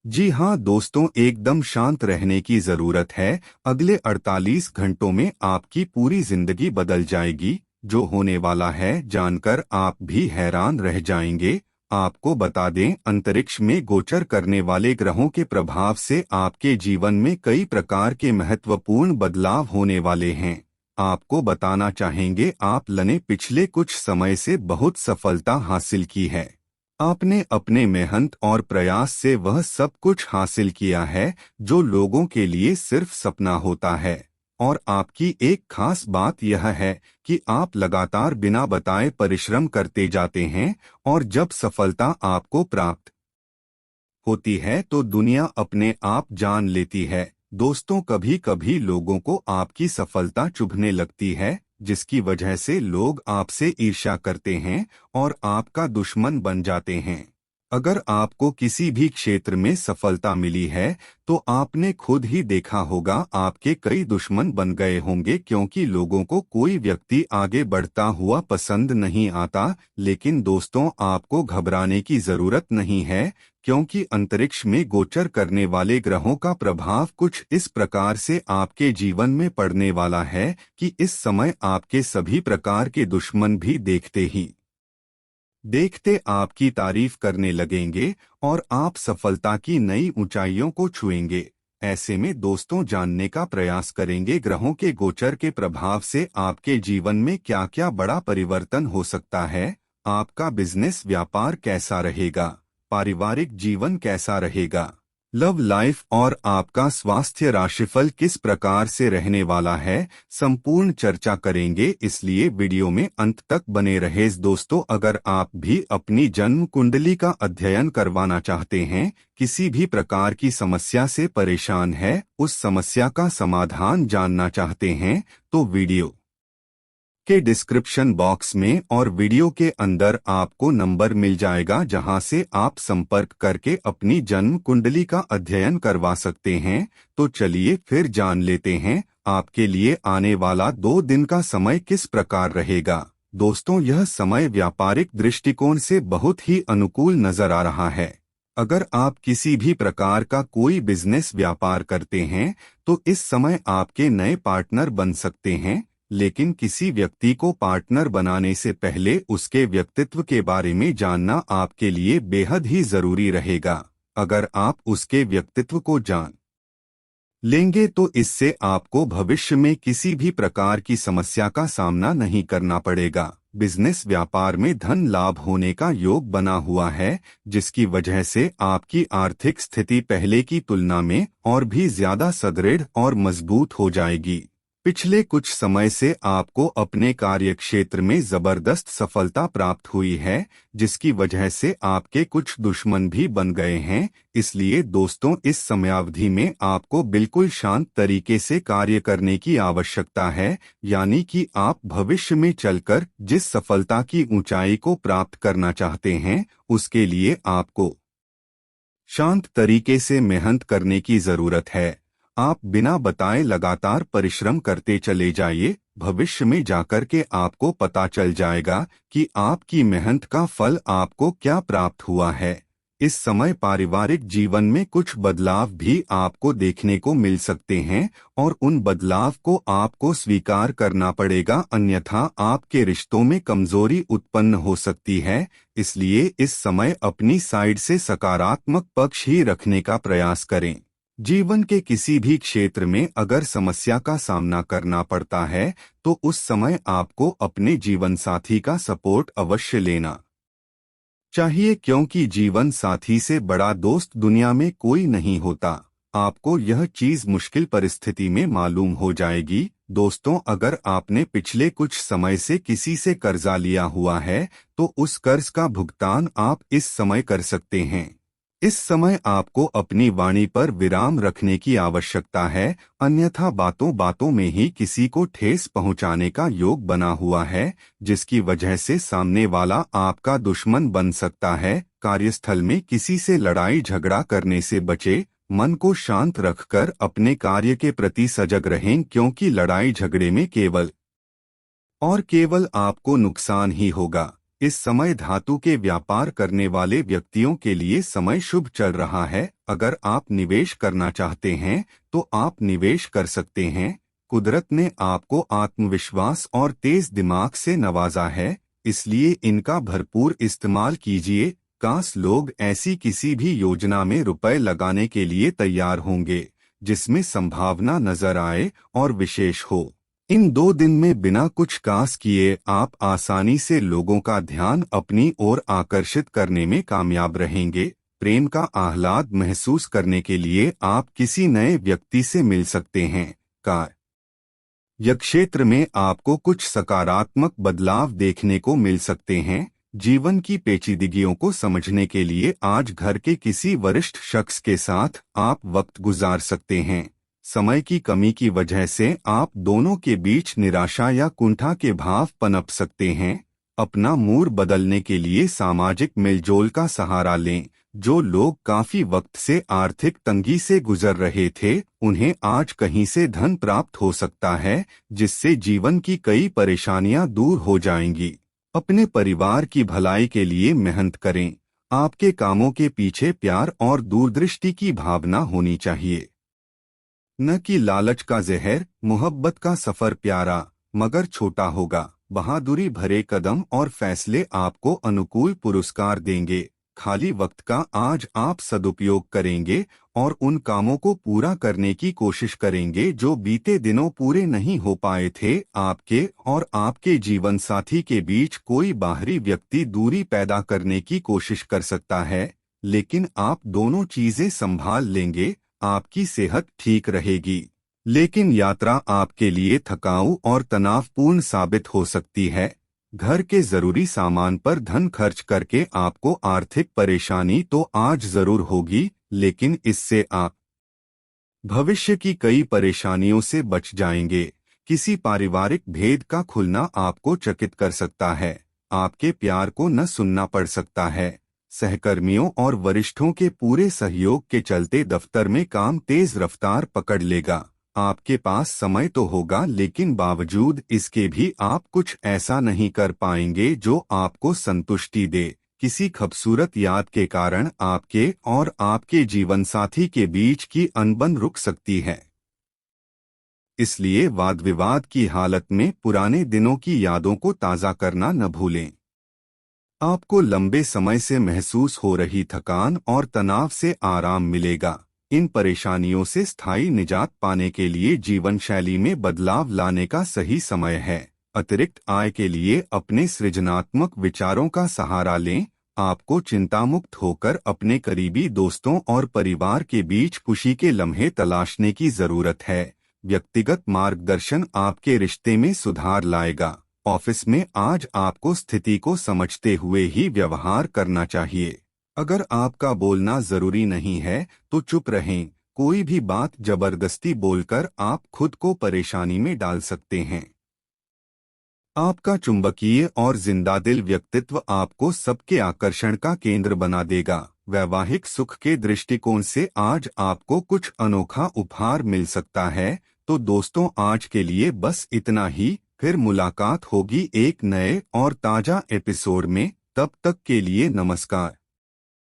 जी हाँ दोस्तों, एकदम शांत रहने की जरूरत है। अगले 48 घंटों में आपकी पूरी जिंदगी बदल जाएगी। जो होने वाला है जानकर आप भी हैरान रह जाएंगे। आपको बता दें, अंतरिक्ष में गोचर करने वाले ग्रहों के प्रभाव से आपके जीवन में कई प्रकार के महत्वपूर्ण बदलाव होने वाले हैं। आपको बताना चाहेंगे, आपने पिछले कुछ समय से बहुत सफलता हासिल की है। आपने अपने मेहनत और प्रयास से वह सब कुछ हासिल किया है जो लोगों के लिए सिर्फ सपना होता है। और आपकी एक खास बात यह है कि आप लगातार बिना बताए परिश्रम करते जाते हैं, और जब सफलता आपको प्राप्त होती है तो दुनिया अपने आप जान लेती है। दोस्तों, कभी कभी लोगों को आपकी सफलता चुभने लगती है, जिसकी वजह से लोग आपसे ईर्ष्या करते हैं और आपका दुश्मन बन जाते हैं। अगर आपको किसी भी क्षेत्र में सफलता मिली है तो आपने खुद ही देखा होगा, आपके कई दुश्मन बन गए होंगे, क्योंकि लोगों को कोई व्यक्ति आगे बढ़ता हुआ पसंद नहीं आता। लेकिन दोस्तों, आपको घबराने की जरूरत नहीं है, क्योंकि अंतरिक्ष में गोचर करने वाले ग्रहों का प्रभाव कुछ इस प्रकार से आपके जीवन में पड़ने वाला है कि इस समय आपके सभी प्रकार के दुश्मन भी देखते ही देखते आपकी तारीफ करने लगेंगे और आप सफलता की नई ऊंचाइयों को छुएंगे। ऐसे में दोस्तों, जानने का प्रयास करेंगे ग्रहों के गोचर के प्रभाव से आपके जीवन में क्या क्या बड़ा परिवर्तन हो सकता है। आपका बिजनेस व्यापार कैसा रहेगा, पारिवारिक जीवन कैसा रहेगा, लव लाइफ और आपका स्वास्थ्य राशिफल किस प्रकार से रहने वाला है, संपूर्ण चर्चा करेंगे। इसलिए वीडियो में अंत तक बने रहे। दोस्तों, अगर आप भी अपनी जन्म कुंडली का अध्ययन करवाना चाहते हैं, किसी भी प्रकार की समस्या से परेशान है, उस समस्या का समाधान जानना चाहते हैं, तो वीडियो के डिस्क्रिप्शन बॉक्स में और वीडियो के अंदर आपको नंबर मिल जाएगा, जहां से आप संपर्क करके अपनी जन्म कुंडली का अध्ययन करवा सकते हैं। तो चलिए फिर जान लेते हैं, आपके लिए आने वाला 2 दिन का समय किस प्रकार रहेगा। दोस्तों, यह समय व्यापारिक दृष्टिकोण से बहुत ही अनुकूल नजर आ रहा है। अगर आप किसी भी प्रकार का कोई बिजनेस व्यापार करते हैं तो इस समय आपके नए पार्टनर बन सकते हैं। लेकिन किसी व्यक्ति को पार्टनर बनाने से पहले उसके व्यक्तित्व के बारे में जानना आपके लिए बेहद ही जरूरी रहेगा। अगर आप उसके व्यक्तित्व को जान लेंगे तो इससे आपको भविष्य में किसी भी प्रकार की समस्या का सामना नहीं करना पड़ेगा। बिजनेस व्यापार में धन लाभ होने का योग बना हुआ है, जिसकी वजह से आपकी आर्थिक स्थिति पहले की तुलना में और भी ज्यादा सुदृढ़ और मजबूत हो जाएगी। पिछले कुछ समय से आपको अपने कार्य क्षेत्र में जबरदस्त सफलता प्राप्त हुई है, जिसकी वजह से आपके कुछ दुश्मन भी बन गए हैं। इसलिए दोस्तों, इस समयावधि में आपको बिल्कुल शांत तरीके से कार्य करने की आवश्यकता है, यानी कि आप भविष्य में चलकर जिस सफलता की ऊंचाई को प्राप्त करना चाहते हैं, उसके लिए आपको शांत तरीके से मेहनत करने की जरूरत है। आप बिना बताए लगातार परिश्रम करते चले जाइए। भविष्य में जाकर के आपको पता चल जाएगा कि आपकी मेहनत का फल आपको क्या प्राप्त हुआ है। इस समय पारिवारिक जीवन में कुछ बदलाव भी आपको देखने को मिल सकते हैं, और उन बदलाव को आपको स्वीकार करना पड़ेगा, अन्यथा आपके रिश्तों में कमजोरी उत्पन्न हो सकती है। इसलिए इस समय अपनी साइड से सकारात्मक पक्ष ही रखने का प्रयास करें। जीवन के किसी भी क्षेत्र में अगर समस्या का सामना करना पड़ता है तो उस समय आपको अपने जीवन साथी का सपोर्ट अवश्य लेना चाहिए, क्योंकि जीवन साथी से बड़ा दोस्त दुनिया में कोई नहीं होता। आपको यह चीज मुश्किल परिस्थिति में मालूम हो जाएगी। दोस्तों, अगर आपने पिछले कुछ समय से किसी से कर्जा लिया हुआ है तो उस कर्ज का भुगतान आप इस समय कर सकते हैं। इस समय आपको अपनी वाणी पर विराम रखने की आवश्यकता है, अन्यथा बातों बातों में ही किसी को ठेस पहुंचाने का योग बना हुआ है, जिसकी वजह से सामने वाला आपका दुश्मन बन सकता है। कार्यस्थल में किसी से लड़ाई झगड़ा करने से बचे। मन को शांत रखकर अपने कार्य के प्रति सजग रहें, क्योंकि लड़ाई झगड़े में केवल और केवल आपको नुकसान ही होगा। इस समय धातु के व्यापार करने वाले व्यक्तियों के लिए समय शुभ चल रहा है। अगर आप निवेश करना चाहते हैं तो आप निवेश कर सकते हैं। कुदरत ने आपको आत्मविश्वास और तेज दिमाग से नवाजा है, इसलिए इनका भरपूर इस्तेमाल कीजिए। काश लोग ऐसी किसी भी योजना में रुपए लगाने के लिए तैयार होंगे जिसमें संभावना नजर आए और विशेष हो। इन 2 दिन में बिना कुछ कास किए आप आसानी से लोगों का ध्यान अपनी ओर आकर्षित करने में कामयाब रहेंगे। प्रेम का आह्लाद महसूस करने के लिए आप किसी नए व्यक्ति से मिल सकते हैं। कार्य क्षेत्र में आपको कुछ सकारात्मक बदलाव देखने को मिल सकते हैं। जीवन की पेचीदगियों को समझने के लिए आज घर के किसी वरिष्ठ शख्स के साथ आप वक्त गुजार सकते हैं। समय की कमी की वजह से आप दोनों के बीच निराशा या कुंठा के भाव पनप सकते हैं। अपना मूड बदलने के लिए सामाजिक मेलजोल का सहारा लें। जो लोग काफी वक्त से आर्थिक तंगी से गुजर रहे थे, उन्हें आज कहीं से धन प्राप्त हो सकता है, जिससे जीवन की कई परेशानियां दूर हो जाएंगी। अपने परिवार की भलाई के लिए मेहनत करें। आपके कामों के पीछे प्यार और दूरदृष्टि की भावना होनी चाहिए, न कि लालच का जहर। मोहब्बत का सफर प्यारा मगर छोटा होगा। बहादुरी भरे कदम और फैसले आपको अनुकूल पुरस्कार देंगे। खाली वक्त का आज आप सदुपयोग करेंगे और उन कामों को पूरा करने की कोशिश करेंगे जो बीते दिनों पूरे नहीं हो पाए थे। आपके और आपके जीवन साथी के बीच कोई बाहरी व्यक्ति दूरी पैदा करने की कोशिश कर सकता है, लेकिन आप दोनों चीजें संभाल लेंगे। आपकी सेहत ठीक रहेगी, लेकिन यात्रा आपके लिए थकाऊ और तनावपूर्ण साबित हो सकती है। घर के जरूरी सामान पर धन खर्च करके आपको आर्थिक परेशानी तो आज जरूर होगी, लेकिन इससे आप भविष्य की कई परेशानियों से बच जाएंगे। किसी पारिवारिक भेद का खुलना आपको चकित कर सकता है। आपके प्यार को न सुनना पड़ सकता है। सहकर्मियों और वरिष्ठों के पूरे सहयोग के चलते दफ्तर में काम तेज रफ्तार पकड़ लेगा। आपके पास समय तो होगा, लेकिन बावजूद इसके भी आप कुछ ऐसा नहीं कर पाएंगे जो आपको संतुष्टि दे। किसी खूबसूरत याद के कारण आपके और आपके जीवनसाथी के बीच की अनबन रुक सकती है, इसलिए वाद विवाद की हालत में पुराने दिनों की यादों को ताज़ा करना न भूलें। आपको लंबे समय से महसूस हो रही थकान और तनाव से आराम मिलेगा। इन परेशानियों से स्थायी निजात पाने के लिए जीवन शैली में बदलाव लाने का सही समय है। अतिरिक्त आय के लिए अपने सृजनात्मक विचारों का सहारा लें। आपको चिंतामुक्त होकर अपने करीबी दोस्तों और परिवार के बीच खुशी के लम्हे तलाशने की जरूरत है। व्यक्तिगत मार्गदर्शन आपके रिश्ते में सुधार लाएगा। ऑफिस में आज आपको स्थिति को समझते हुए ही व्यवहार करना चाहिए। अगर आपका बोलना जरूरी नहीं है तो चुप रहें। कोई भी बात जबरदस्ती बोलकर आप खुद को परेशानी में डाल सकते हैं। आपका चुंबकीय और जिंदादिल व्यक्तित्व आपको सबके आकर्षण का केंद्र बना देगा। वैवाहिक सुख के दृष्टिकोण से आज आपको कुछ अनोखा उपहार मिल सकता है। तो दोस्तों, आज के लिए बस इतना ही। फिर मुलाकात होगी एक नए और ताजा एपिसोड में। तब तक के लिए नमस्कार।